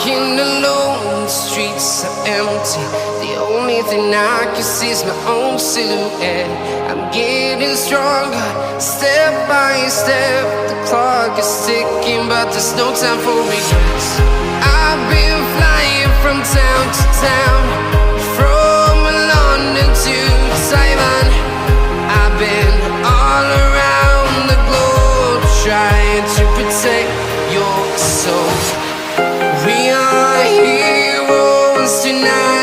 Walking alone, the streets are empty. The only thing I can see is my own silhouette. I'm getting stronger, step by step. The clock is ticking, but there's no time for regrets. I've been flying from town to town, from London to Taiwan. I've been all around the globe, trying to protect your soul. We are heroes tonight.